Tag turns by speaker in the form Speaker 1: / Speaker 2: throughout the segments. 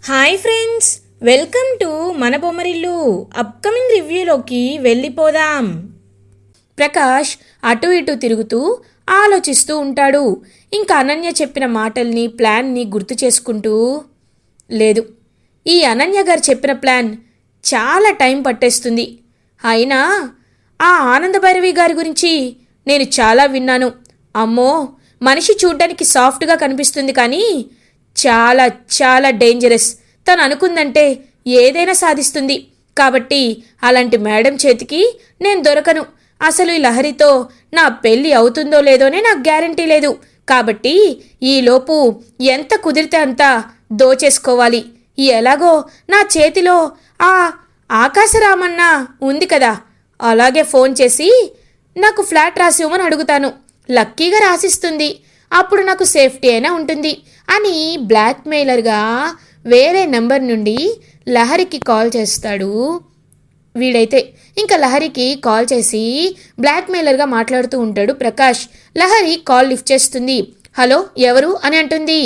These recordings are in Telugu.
Speaker 1: హాయ్ ఫ్రెండ్స్, వెల్కమ్ టు మన బొమ్మరిల్లు. అప్కమింగ్ రివ్యూలోకి వెళ్ళిపోదాం. ప్రకాష్ అటు ఇటు తిరుగుతూ ఆలోచిస్తూ ఉంటాడు. ఇంకా అనన్య చెప్పిన మాటల్ని, ప్లాన్ని గుర్తు చేసుకుంటూ, లేదు, ఈ అనన్య గారు చెప్పిన ప్లాన్ చాలా టైం పట్టేస్తుంది. అయినా ఆ ఆనంద భైరవి గారి గురించి నేను చాలా విన్నాను. అమ్మో, మనిషి చూడ్డానికి సాఫ్ట్గా కనిపిస్తుంది కానీ చాలా చాలా డేంజరస్. తను అనుకుందంటే ఏదైనా సాధిస్తుంది. కాబట్టి అలాంటి మేడం చేతికి నేను దొరకను. అసలు ఈ లహరితో నా పెళ్ళి అవుతుందో లేదోనే నాకు గ్యారంటీ లేదు. కాబట్టి ఈలోపు ఎంత కుదిరితే అంత దోచేసుకోవాలి. ఎలాగో నా చేతిలో ఆ ఆకాశరామన్న ఉంది కదా, అలాగే ఫోన్ చేసి నాకు ఫ్లాట్ రాసి ఇవ్వమని అడుగుతాను. లక్కీగా రాసిస్తుంది. అప్పుడు నాకు సేఫ్టీ అయినా ఉంటుంది అని బ్లాక్మెయిలర్గా వేరే నెంబర్ నుండి లహరికి కాల్ చేస్తాడు వీడైతే. ఇంకా లహరికి కాల్ చేసి బ్లాక్మెయిలర్గా మాట్లాడుతూ ఉంటాడు ప్రకాష్. లహరి కాల్ లిఫ్ట్ చేస్తుంది. హలో, ఎవరు అని అంటుంది.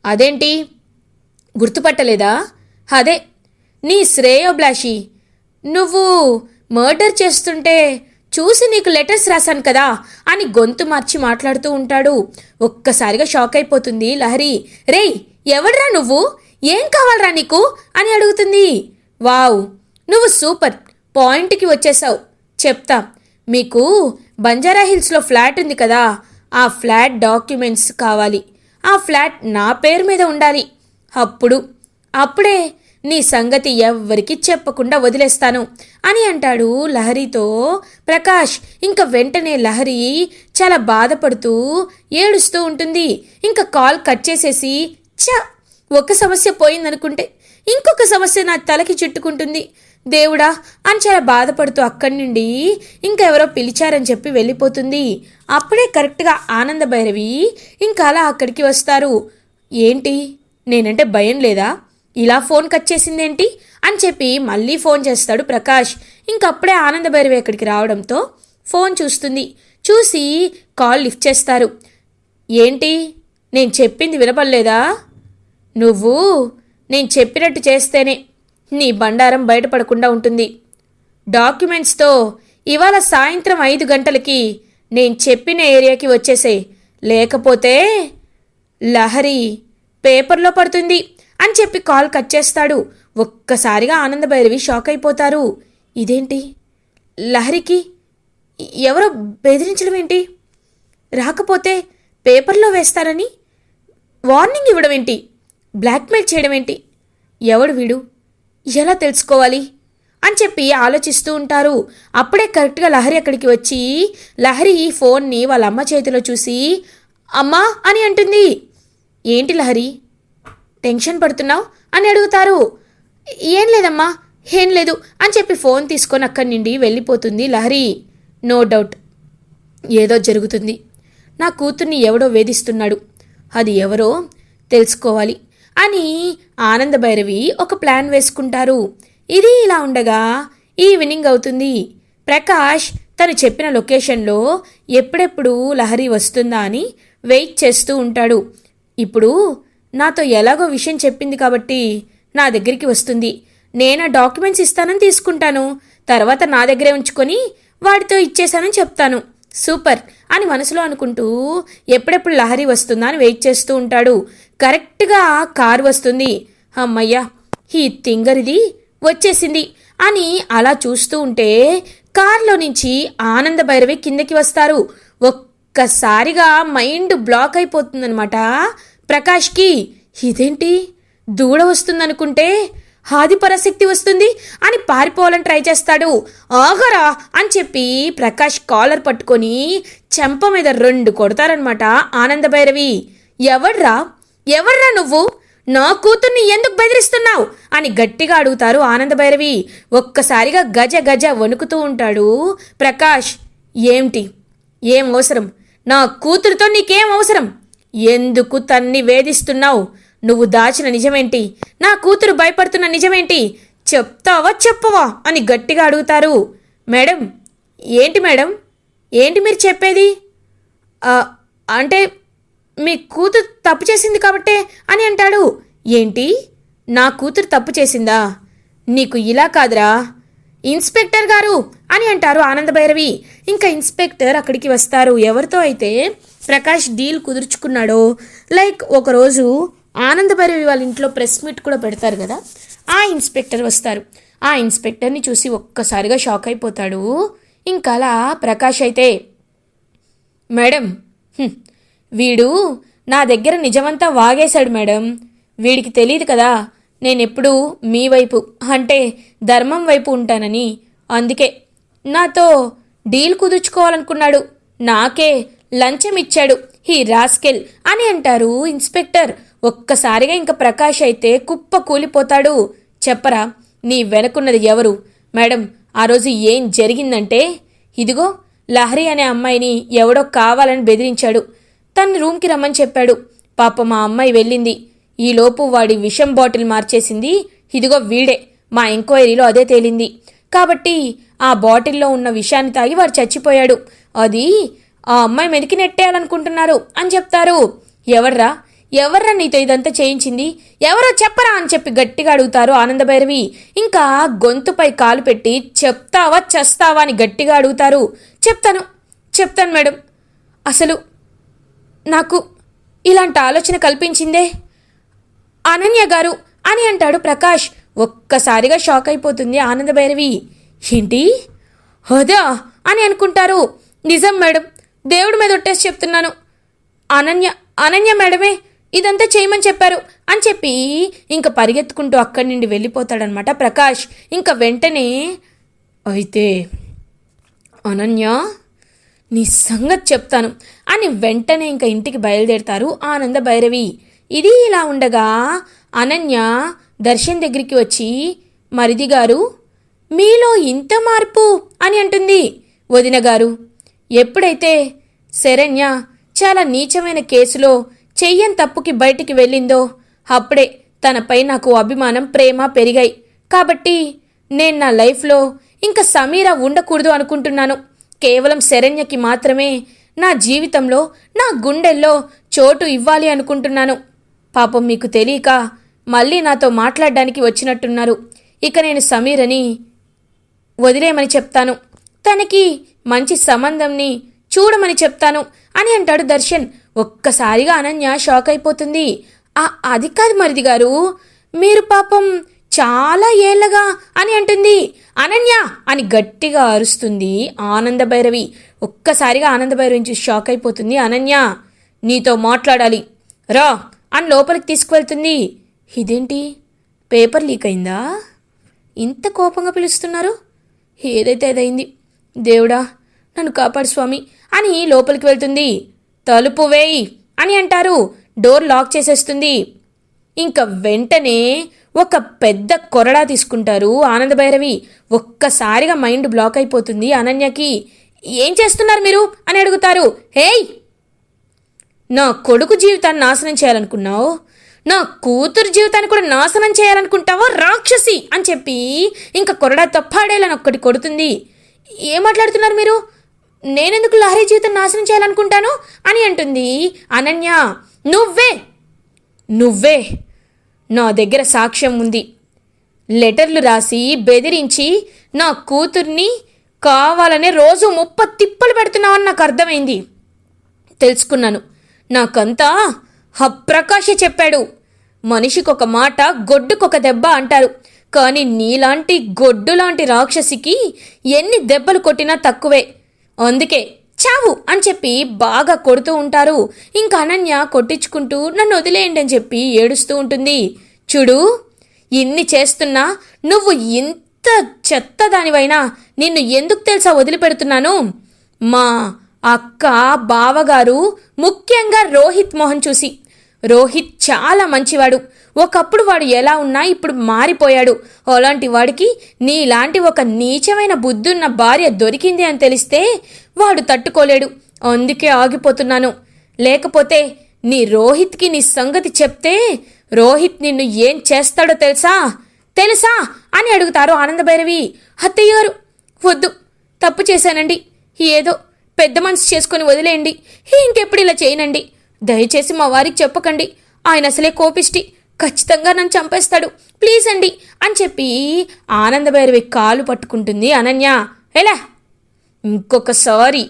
Speaker 1: అదేంటి గుర్తుపట్టలేదా? అదే నీ శ్రేయోభిలాషి. నువ్వు మర్డర్ చేస్తుంటే చూసి నీకు లెటర్స్ రాశాను కదా అని గొంతు మార్చి మాట్లాడుతూ ఉంటాడు. ఒక్కసారిగా షాక్ అయిపోతుంది లహరి. రేయ్, ఎవడ్రా నువ్వు? ఏం కావాలరా నీకు అని అడుగుతుంది. వావ్, నువ్వు సూపర్, పాయింట్కి వచ్చేసావు. చెప్తా. మీకు బంజారా హిల్స్లో ఫ్లాట్ ఉంది కదా, ఆ ఫ్లాట్ డాక్యుమెంట్స్ కావాలి. ఆ ఫ్లాట్ నా పేరు మీద ఉండాలి. అప్పుడే నీ సంగతి ఎవ్వరికి చెప్పకుండా వదిలేస్తాను అని అంటాడు లహరితో ప్రకాష్. ఇంకా వెంటనే లహరి చాలా బాధపడుతూ ఏడుస్తూ ఉంటుంది. ఇంకా కాల్ కట్ చేసేసి, ఒక సమస్య పోయిందనుకుంటే ఇంకొక సమస్య నా తలకి చుట్టుకుంటుంది దేవుడా అని చాలా బాధపడుతూ అక్కడి నుండి ఇంకెవరో పిలిచారని చెప్పి వెళ్ళిపోతుంది. అప్పుడే కరెక్ట్గా ఆనంద భైరవి ఇంకా అలా అక్కడికి వస్తారు. ఏంటి, నేనంటే భయం లేదా? ఇలా ఫోన్ కట్ చేసిందేంటి అని చెప్పి మళ్ళీ ఫోన్ చేస్తాడు ప్రకాష్. ఇంకప్పుడే ఆనంద భైరవి అక్కడికి రావడంతో ఫోన్ చూస్తుంది. చూసి కాల్ లిఫ్ట్ చేస్తారు. ఏంటి, నేను చెప్పింది వినపడలేదా? నువ్వు నేను చెప్పినట్టు చేస్తేనే నీ బండారం బయటపడకుండా ఉంటుంది. డాక్యుమెంట్స్తో ఇవాళ సాయంత్రం 5 గంటలకి నేను చెప్పిన ఏరియాకి వచ్చేసేయ్, లేకపోతే లహరి పేపర్లో పడుతుంది అని చెప్పి కాల్ కట్ చేస్తాడు. ఒక్కసారిగా ఆనంద భైరవి షాక్ అయిపోతారు. ఇదేంటి, లహరికి ఎవరో బెదిరించడం ఏంటి? రాకపోతే పేపర్లో వేస్తారని వార్నింగ్ ఇవ్వడం ఏంటి? బ్లాక్మెయిల్ చేయడం ఏంటి? ఎవడు వీడు? ఎలా తెలుసుకోవాలి అని చెప్పి ఆలోచిస్తూ ఉంటారు. అప్పుడే కరెక్ట్గా లహరి అక్కడికి వచ్చి లహరి ఫోన్ని వాళ్ళ అమ్మ చేతిలో చూసి అమ్మా అని అంటుంది. ఏంటి లహరి, టెన్షన్ పడుతున్నావు అని అడుగుతారు. ఏం లేదమ్మా, ఏం లేదు అని చెప్పి ఫోన్ తీసుకొని అక్కడి నుండి వెళ్ళిపోతుంది లహరి. నో డౌట్ ఏదో జరుగుతుంది. నా కూతుర్ని ఎవడో వేధిస్తున్నాడు, అది ఎవరో తెలుసుకోవాలి అని ఆనంద భైరవి ఒక ప్లాన్ వేసుకుంటారు. ఇది ఇలా ఉండగా ఈవినింగ్ అవుతుంది. ప్రకాష్ తను చెప్పిన లొకేషన్లో ఎప్పుడెప్పుడు లహరి వస్తుందా అని వెయిట్ చేస్తూ ఉంటాడు. ఇప్పుడు నాతో ఎలాగో విషయం చెప్పింది కాబట్టి నా దగ్గరికి వస్తుంది. నేను ఆ డాక్యుమెంట్స్ ఇస్తానని తీసుకుంటాను. తర్వాత నా దగ్గరే ఉంచుకొని వాడితో ఇచ్చేసానని చెప్తాను. సూపర్ అని మనసులో అనుకుంటూ ఎప్పుడెప్పుడు లహరి వస్తుందా అని వెయిట్ చేస్తూ ఉంటాడు. కరెక్ట్గా కారు వస్తుంది. అమ్మయ్యా, ఈ తింగరిది వచ్చేసింది అని అలా చూస్తూ ఉంటే కారులో నుంచి ఆనంద భైరవి కిందకి వస్తారు. ఒక్కసారిగా మైండ్ బ్లాక్ అయిపోతుందనమాట ప్రకాష్కి. ఇదేంటి, దూడ వస్తుందనుకుంటే ఆదిపరాశక్తి వస్తుంది అని పారిపోవాలని ట్రై చేస్తాడు. ఆగరా అని చెప్పి ప్రకాష్ కాలర్ పట్టుకొని చెంప మీద 2 కొడతారనమాట ఆనంద భైరవి. ఎవడ్రా నువ్వు? నా కూతుర్ని ఎందుకు బెదిరిస్తున్నావు అని గట్టిగా అడుగుతారు ఆనంద భైరవి. ఒక్కసారిగా గజ గజ వణుకుతూ ఉంటాడు ప్రకాష్. ఏం అవసరం? నా కూతురుతో నీకేం అవసరం? ఎందుకు తన్ని వేధిస్తున్నావు? నువ్వు దాచిన నిజమేంటి? నా కూతురు భయపడుతున్న నిజమేంటి? చెప్తావా చెప్పవా అని గట్టిగా అడుగుతారు. మేడం, ఏంటి మీరు చెప్పేది? అంటే మీ కూతురు తప్పు చేసింది కాబట్టే అని అంటాడు. ఏంటి నా కూతురు తప్పు చేసిందా? నీకు ఇలా కాదురా ఇన్స్పెక్టర్ గారు అని అంటారు ఆనందభైరవి. ఇంకా ఇన్స్పెక్టర్ అక్కడికి వస్తారు. ఎవరితో అయితే ప్రకాష్ డీల్ కుదుర్చుకున్నాడో, లైక్ ఒకరోజు ఆనందభైరవి వాళ్ళ ఇంట్లో ప్రెస్ మీట్ కూడా పెడతారు కదా, ఆ ఇన్స్పెక్టర్ వస్తారు. ఆ ఇన్స్పెక్టర్ని చూసి ఒక్కసారిగా షాక్ అయిపోతాడు. ఇంకా అలా ప్రకాష్ అయితే, మేడం, వీడు నా దగ్గర నిజమంతా వాగేశాడు మేడం. వీడికి తెలియదు కదా నేనెప్పుడు మీ వైపు అంటే ధర్మం వైపు ఉంటానని. అందుకే నాతో డీల్ కుదుర్చుకోవాలనుకున్నాడు. నాకే లంచం ఇచ్చాడు ఈ రాస్కెల్ అని అంటారు ఇన్స్పెక్టర్. ఒక్కసారిగా ఇంకా ప్రకాష్ అయితే కుప్ప కూలిపోతాడు. చెప్పరా, నీ వెనకున్నది ఎవరు? మేడం, ఆ రోజు ఏం జరిగిందంటే, ఇదిగో లహరి అనే అమ్మాయిని ఎవడో కావాలని బెదిరించాడు. తన రూమ్కి రమ్మని చెప్పాడు. పాప మా అమ్మాయి వెళ్ళింది. ఈలోపు వాడి విషం బాటిల్ మార్చేసింది. ఇదిగో వీడే. మా ఎంక్వైరీలో అదే తేలింది. కాబట్టి ఆ బాటిల్లో ఉన్న విషాన్ని తాగి వాడు చచ్చిపోయాడు. అది ఆ అమ్మాయి మెదికి నెట్టేయాలనుకుంటున్నారు అని చెప్తారు. ఎవర్రా నీతో ఇదంతా చేయించింది? ఎవరో చెప్పరా అని చెప్పి గట్టిగా అడుగుతారు ఆనందభైరవి. ఇంకా గొంతుపై కాలు పెట్టి చెప్తావా చస్తావా అని గట్టిగా అడుగుతారు. చెప్తాను మేడం. అసలు నాకు ఇలాంటి ఆలోచన కల్పించిందే అనన్య గారు అని అంటాడు ప్రకాష్. ఒక్కసారిగా షాక్ అయిపోతుంది ఆనందభైరవి. ఏంటి హోదా అని అనుకుంటారు. నిజం మేడం, దేవుడి మీద ఒట్టేసి చెప్తున్నాను. అనన్య మేడమే ఇదంతా చేయమని చెప్పారు అని చెప్పి ఇంకా పరిగెత్తుకుంటూ అక్కడి నుండి వెళ్ళిపోతాడనమాట ప్రకాష్. ఇంకా వెంటనే, అయితే అనన్య నీ సంగతి చెప్తాను అని వెంటనే ఇంకా ఇంటికి బయలుదేరతారు ఆనందభైరవి. ఇది ఇలా ఉండగా అనన్య దర్శన్ దగ్గరికి వచ్చి, మరిది గారు, మీలో ఇంత మార్పు అని అంటుంది. వదిన గారు, ఎప్పుడైతే శరణ్య చాలా నీచమైన కేసులో చెయ్యని తప్పుకి బయటికి వెళ్ళిందో అప్పుడే తనపై నాకు అభిమానం, ప్రేమ పెరిగాయి. కాబట్టి నేను నా లైఫ్లో ఇంకా సమీర ఉండకూడదు అనుకుంటున్నాను. కేవలం శరణ్యకి మాత్రమే నా జీవితంలో, నా గుండెల్లో చోటు ఇవ్వాలి అనుకుంటున్నాను. పాపం మీకు తెలియక మళ్ళీ నాతో మాట్లాడడానికి వచ్చినట్టున్నారు. ఇక నేను సమీరని వదిలేయమని చెప్తాను. తనకి మంచి సంబంధంని చూడమని చెప్తాను అని అంటాడు దర్శన్. ఒక్కసారిగా అనన్య షాక్ అయిపోతుంది. అది కాదు మరిది గారు, మీరు పాపం చాలా ఏళ్ళగా అని అంటుంది. అనన్య అని గట్టిగా అరుస్తుంది ఆనందభైరవి. ఒక్కసారిగా ఆనందభైరవి నుంచి షాక్ అయిపోతుంది అనన్య. నీతో మాట్లాడాలి రా అని లోపలికి తీసుకువెళ్తుంది. ఇదేంటి, పేపర్ లీక్ అయిందా? ఇంత కోపంగా పిలుస్తున్నారు? ఏదైతే అదైంది, దేవుడా నన్ను కాపాడు స్వామి అని లోపలికి వెళ్తుంది. తలుపు వేయి అని అంటారు. డోర్ లాక్ చేసేస్తుంది. ఇంకా వెంటనే ఒక పెద్ద కొరడా తీసుకుంటారు ఆనందభైరవి. ఒక్కసారిగా మైండ్ బ్లాక్ అయిపోతుంది అనన్యకి. ఏం చేస్తున్నారు మీరు అని అడుగుతారు. హేయ్, నా కొడుకు జీవితాన్ని నాశనం చేయాలనుకున్నావు, నా కూతురు జీవితాన్ని కూడా నాశనం చేయాలనుకుంటావో రాక్షసి అని చెప్పి ఇంకా కొరడా తప్పాడేలని ఒక్కటి కొడుతుంది. ఏం మాట్లాడుతున్నారు మీరు? నేనెందుకు లహరి జీవితం నాశనం చేయాలనుకుంటాను అని అంటుంది అనన్య. నువ్వే నా దగ్గర సాక్ష్యం ఉంది. లెటర్లు రాసి బెదిరించి నా కూతుర్ని కావాలనే రోజు 30 తిప్పలు పెడుతున్నావని నాకు అర్థమైంది. తెలుసుకున్నాను. నాకంతా ప్రకాషే చెప్పాడు. మనిషికొక మాట, గొడ్డుకొక దెబ్బ అంటారు. కానీ నీలాంటి గొడ్డులాంటి రాక్షసికి ఎన్ని దెబ్బలు కొట్టినా తక్కువే. అందుకే చావు అని చెప్పి బాగా కొడుతూ ఉంటారు. ఇంకా అనన్య కొట్టించుకుంటూ నన్ను వదిలేయండి అని చెప్పి ఏడుస్తూ ఉంటుంది. చూడు, ఇన్ని చేస్తున్నా నువ్వు ఇంత చెత్త దానివైనా నిన్ను ఎందుకు తెలుసా వదిలిపెడుతున్నాను? మా అక్క, బావగారు, ముఖ్యంగా రోహిత్ మోహన్ చూసి. రోహిత్ చాలా మంచివాడు. ఒకప్పుడు వాడు ఎలా ఉన్నా ఇప్పుడు మారిపోయాడు. అలాంటి వాడికి నీలాంటి ఒక నీచమైన బుద్ధున్న భార్య దొరికింది అని తెలిస్తే వాడు తట్టుకోలేడు. అందుకే ఆగిపోతున్నాను. లేకపోతే నీ రోహిత్కి నీ సంగతి చెప్తే రోహిత్ నిన్ను ఏం చేస్తాడో తెలుసా అని అడుగుతారు ఆనందభైరవి. అత్తయ్య గారు, వద్దు, తప్పు చేశానండి. ఏదో పెద్ద మనసు చేసుకొని వదిలేయండి. ఇంకెప్పుడు ఇలా చేయనండి. దయచేసి మా వారికి చెప్పకండి. ఆయన అసలే కోపిష్టి. ఖచ్చితంగా నన్ను చంపేస్తాడు, ప్లీజ్ అండి అని చెప్పి ఆనందభైరవి కాలు పట్టుకుంటుంది అనన్య. ఎలా ఇంకొకసారి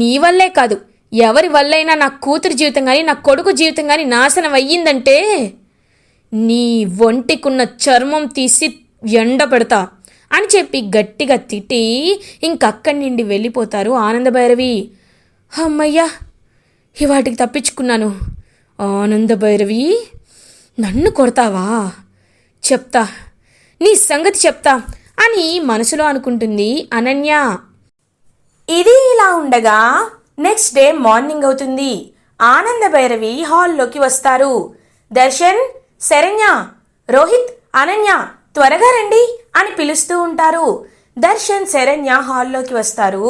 Speaker 1: నీ వల్లే కాదు, ఎవరి వల్లైనా నా కూతురు జీవితం కానీ నా కొడుకు జీవితం కానీ నాశనం అయ్యిందంటే నీ ఒంటికున్న చర్మం తీసి ఎండ పెడతా అని చెప్పి గట్టిగా తిట్టి ఇంకక్కడి నుండి వెళ్ళిపోతారు ఆనందభైరవి. అమ్మయ్యా, ఇవాటికి తప్పించుకున్నాను. ఆనందభైరవి, నన్ను కొడతావా? చెప్తా, నీ సంగతి చెప్తా అని మనసులో అనుకుంటుంది అనన్య. ఇది ఇలా ఉండగా నెక్స్ట్ డే మార్నింగ్ అవుతుంది. ఆనందభైరవి హాల్లోకి వస్తారు. దర్శన్, శరణ్య, రోహిత్, అనన్య త్వరగా రండి అని పిలుస్తూ ఉంటారు. దర్శన్, శరణ్య హాల్లోకి వస్తారు.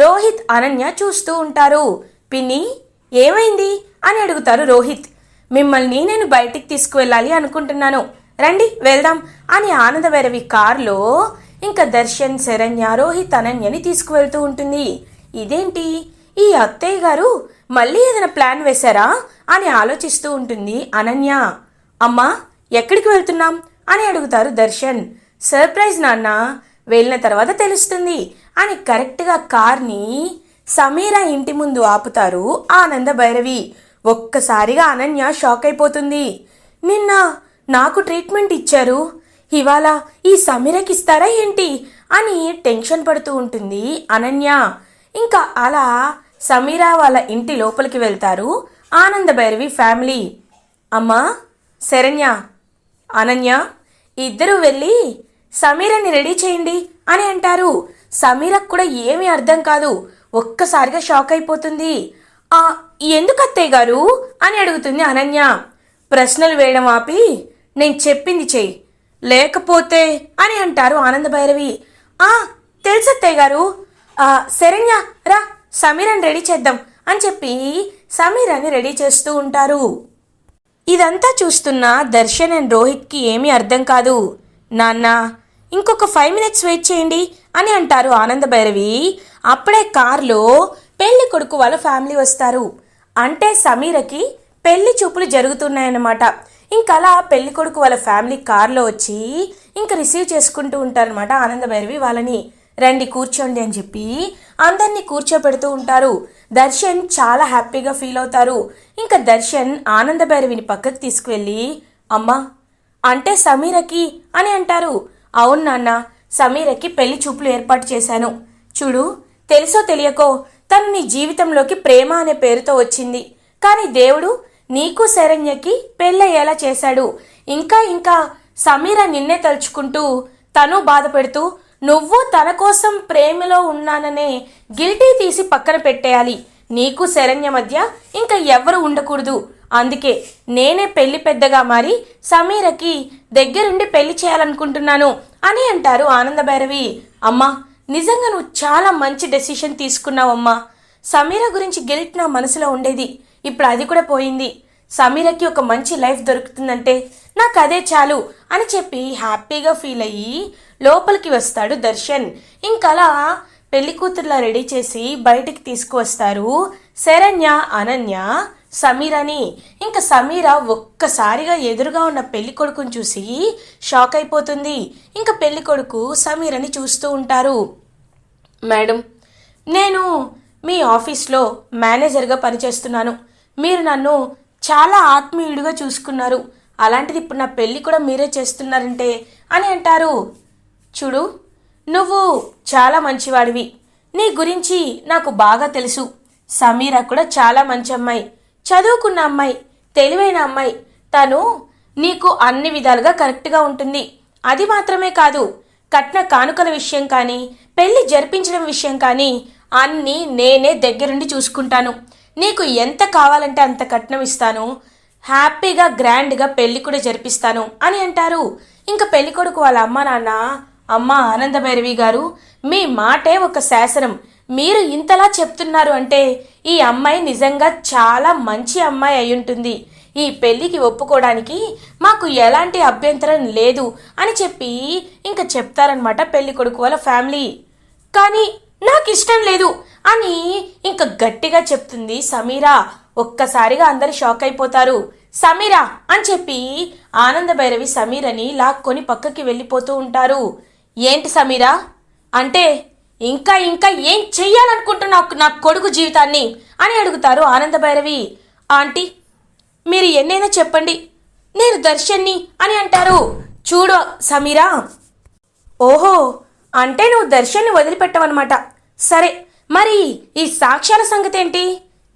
Speaker 1: రోహిత్, అనన్య చూస్తూ ఉంటారు. పిన్ని, ఏమైంది అని అడుగుతారు రోహిత్. మిమ్మల్ని నేను బయటికి తీసుకువెళ్ళాలి అనుకుంటున్నాను, రండి వెళ్దాం అని ఆనందభైరవి కారులో ఇంకా దర్శన్, శరణ్య, రోహిత్, అనన్యని తీసుకువెళ్తూ ఉంటుంది. ఇదేంటి, ఈ అత్తయ్య గారు మళ్ళీ ఏదైనా ప్లాన్ వేశారా అని ఆలోచిస్తూ ఉంటుంది అనన్య. అమ్మా, ఎక్కడికి వెళ్తున్నాం అని అడుగుతారు దర్శన్. సర్ప్రైజ్ నాన్న, వెళ్ళిన తర్వాత తెలుస్తుంది అని కరెక్ట్గా కార్ని సమీరా ఇంటి ముందు ఆపుతారు ఆనందభైరవి. ఒక్కసారిగా అనన్య షాక్ అయిపోతుంది. నిన్న నాకు ట్రీట్మెంట్ ఇచ్చారు, ఇవాళ ఈ సమీరకి ఇస్తారా ఏంటి అని టెన్షన్ పడుతూ ఉంటుంది అనన్య. ఇంకా అలా సమీరా వాళ్ళ ఇంటి లోపలికి వెళ్తారు ఆనందభైరవి ఫ్యామిలీ. అమ్మా, శరణ్య, అనన్య ఇద్దరూ వెళ్ళి సమీరని రెడీ చేయండి అని అంటారు. సమీరకు కూడా ఏమీ అర్థం కాదు, ఒక్కసారిగా షాక్ అయిపోతుంది. ఎందుకు అత్తయ్య గారు అని అడుగుతుంది అనన్య. ప్రశ్నలు వేయడం ఆపి నేను చెప్పింది చెయ్యి, లేకపోతే అని అంటారు ఆనందభైరవి. తెలుసు అత్తయ్య గారు. శరణ్య రా, సమీరని రెడీ చేద్దాం అని చెప్పి సమీరని రెడీ చేస్తూ ఉంటారు. ఇదంతా చూస్తున్న దర్శన్ అండ్ రోహిత్కి ఏమీ అర్థం కాదు. నాన్న, ఇంకొక 5 minutes వెయిట్ చేయండి అని అంటారు ఆనందభైరవి. అప్పుడే కారులో పెళ్లి కొడుకు వాళ్ళ ఫ్యామిలీ వస్తారు. అంటే సమీరకి పెళ్లి చూపులు జరుగుతున్నాయన్నమాట. ఇంకలా పెళ్లి కొడుకు వాళ్ళ ఫ్యామిలీ కారులో వచ్చి ఇంకా రిసీవ్ చేసుకుంటూ ఉంటారనమాట ఆనందభైరవి వాళ్ళని. రండి కూర్చోండి అని చెప్పి అందరినీ కూర్చోబెడుతూ ఉంటారు. దర్శన్ చాలా హ్యాపీగా ఫీల్ అవుతారు. ఇంకా దర్శన్ ఆనందభైరవిని పక్కకు తీసుకువెళ్ళి, అమ్మా, అంటే సమీరకి అని అంటారు. అవును నాన్న, సమీరకి పెళ్లి చూపులు ఏర్పాటు చేశాను. చూడు, తెలుసో తెలియకో తను నీ జీవితంలోకి ప్రేమ అనే పేరుతో వచ్చింది, కానీ దేవుడు నీకు శరణ్యకి పెళ్ళయ్యేలా చేశాడు. ఇంకా ఇంకా సమీర నిన్నే తలుచుకుంటూ తను బాధపెడుతూ నువ్వు తన కోసం ప్రేమలో ఉన్నాననే గిల్టీ తీసి పక్కన పెట్టేయాలి. నీకు శరణ్య మధ్య ఇంకా ఎవ్వరు ఉండకూడదు. అందుకే నేనే పెళ్లి పెద్దగా మారి సమీరకి దగ్గరుండి పెళ్లి చేయాలనుకుంటున్నాను అని అంటారు ఆనందభైరవి. అమ్మా, నిజంగా నువ్వు చాలా మంచి డెసిషన్ తీసుకున్నావమ్మా. సమీర గురించి గిల్ట్ నా మనసులో ఉండేది, ఇప్పుడు అది కూడా పోయింది. సమీరకి ఒక మంచి లైఫ్ దొరుకుతుందంటే నాకు అదే చాలు అని చెప్పి హ్యాపీగా ఫీల్ అయ్యి లోపలికి వస్తాడు దర్శన్. ఇంకలా పెళ్లి కూతుర్లా రెడీ చేసి బయటికి తీసుకువస్తారు శరణ్య, అనన్య, సమీరని. ఇంకా సమీర ఒక్కసారిగా ఎదురుగా ఉన్న పెళ్లి కొడుకుని చూసి షాక్ అయిపోతుంది. ఇంకా పెళ్లి కొడుకు సమీరని చూస్తూ ఉంటారు. మేడం, నేను మీ ఆఫీస్లో మేనేజర్గా పనిచేస్తున్నాను. మీరు నన్ను చాలా ఆత్మీయుడిగా చూసుకున్నారు, అలాంటిది ఇప్పుడు నా పెళ్ళి కూడా మీరే చేస్తున్నారంటే అని అంటారు. చూడు, నువ్వు చాలా మంచివాడివి, నీ గురించి నాకు బాగా తెలుసు. సమీర కూడా చాలా మంచి అమ్మాయి, చదువుకున్న అమ్మాయి, తెలివైన అమ్మాయి. తను నీకు అన్ని విధాలుగా కరెక్ట్గా ఉంటుంది. అది మాత్రమే కాదు, కట్న కానుకల విషయం కానీ పెళ్లి జరిపించడం విషయం కానీ అన్నీ నేనే దగ్గరుండి చూసుకుంటాను. నీకు ఎంత కావాలంటే అంత కట్నం ఇస్తాను, హ్యాపీగా గ్రాండ్గా పెళ్లి కూడా జరిపిస్తాను అని అంటారు. ఇంకా పెళ్లి కొడుకు వాళ్ళ అమ్మ నాన్న, అమ్మ ఆనందభైరవి గారు, మీ మాటే ఒక శాసనం. మీరు ఇంతలా చెప్తున్నారు అంటే ఈ అమ్మాయి నిజంగా చాలా మంచి అమ్మాయి అయి ఉంటుంది. ఈ పెళ్లికి ఒప్పుకోవడానికి మాకు ఎలాంటి అభ్యంతరం లేదు అని చెప్పి ఇంకా చెప్తారనమాట పెళ్లి కొడుకు వాళ్ళ ఫ్యామిలీ. కానీ నాకు ఇష్టం లేదు అని ఇంకా గట్టిగా చెప్తుంది సమీరా. ఒక్కసారిగా అందరు షాక్ అయిపోతారు. సమీరా అని చెప్పి ఆనందభైరవి సమీరని లాక్కొని పక్కకి వెళ్ళిపోతూ ఉంటారు. ఏంటి సమీరా అంటే ఇంకా ఇంకా ఏం చెయ్యాలనుకుంటున్నావు నా కొడుకు జీవితాన్ని అని అడుగుతారు ఆనందభైరవి. ఆంటీ మీరు ఎన్నైనా చెప్పండి, నేను దర్శన్ని అని అంటారు. చూడు సమీరా, ఓహో అంటే నువ్వు దర్శన్ని వదిలిపెట్టవన్నమాట. సరే మరి ఈ సాక్ష్యాల సంగతి ఏంటి,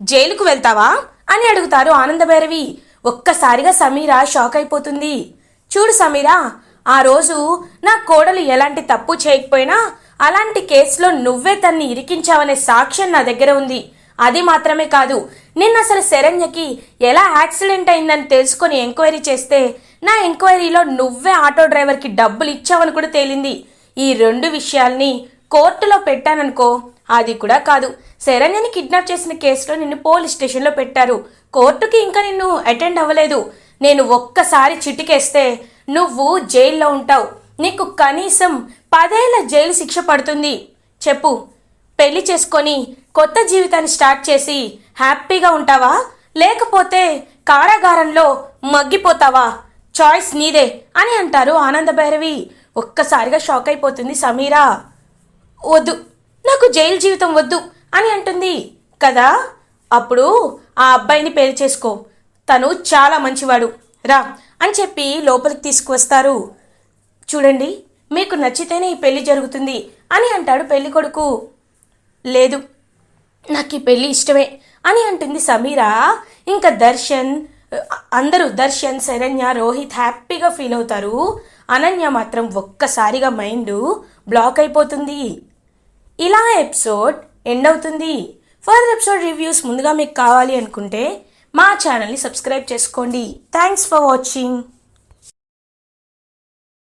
Speaker 1: జైలుకు వెళ్తావా అని అడుగుతారు ఆనందభైరవి. ఒక్కసారిగా సమీరా షాక్ అయిపోతుంది. చూడు సమీరా, ఆ రోజు నా కోడలు ఎలాంటి తప్పు చేయకపోయినా అలాంటి కేసులో నువ్వే తన్ని ఇరికించావనే సాక్ష్యం నా దగ్గర ఉంది. అది మాత్రమే కాదు, నిన్న అసలు శరణ్యకి ఎలా యాక్సిడెంట్ అయిందని తెలుసుకొని ఎంక్వైరీ చేస్తే నా ఎంక్వైరీలో నువ్వే ఆటో డ్రైవర్కి డబ్బులు ఇచ్చావని కూడా తేలింది. ఈ 2 విషయాల్ని కోర్టులో పెట్టాననుకో, అది కూడా కాదు, శరణ్యని కిడ్నాప్ చేసిన కేసులో నిన్ను పోలీస్ స్టేషన్లో పెట్టారు. కోర్టుకి ఇంకా నిన్ను అటెండ్ అవ్వలేదు. నేను ఒక్కసారి చిటికేస్తే నువ్వు జైల్లో ఉంటావు. నీకు కనీసం 10 ఏళ్ల జైలు శిక్ష పడుతుంది. చెప్పు, పెళ్లి చేసుకొని కొత్త జీవితాన్ని స్టార్ట్ చేసి హ్యాపీగా ఉంటావా, లేకపోతే కారాగారంలో మగ్గిపోతావా? చాయిస్ నీదే అని అంటారు ఆనందభైరవి. ఒక్కసారిగా షాక్ అయిపోతుంది సమీరా. వద్దు, నాకు జైలు జీవితం వద్దు అని అంటుంది కదా. అప్పుడు ఆ అబ్బాయిని పెళ్లి చేసుకో, తను చాలా మంచివాడు, రా అని చెప్పి లోపలికి తీసుకువస్తారు. చూడండి, మీకు నచ్చితేనే ఈ పెళ్లి జరుగుతుంది అని అంటాడు పెళ్లి కొడుకు. లేదు, నాకు ఈ పెళ్లి ఇష్టమే అని అంటుంది సమీరా. ఇంకా దర్శన్, శరణ్య, రోహిత్ హ్యాపీగా ఫీల్ అవుతారు. అనన్య మాత్రం ఒక్కసారిగా మైండ్ బ్లాక్ అయిపోతుంది. ఇలా ఎపిసోడ్ ఎండ్ అవుతుంది. ఫర్దర్ ఎపిసోడ్ రివ్యూస్ ముందుగా మీకు కావాలి అనుకుంటే మా ఛానల్ని సబ్స్క్రైబ్ చేసుకోండి. Thanks for watching.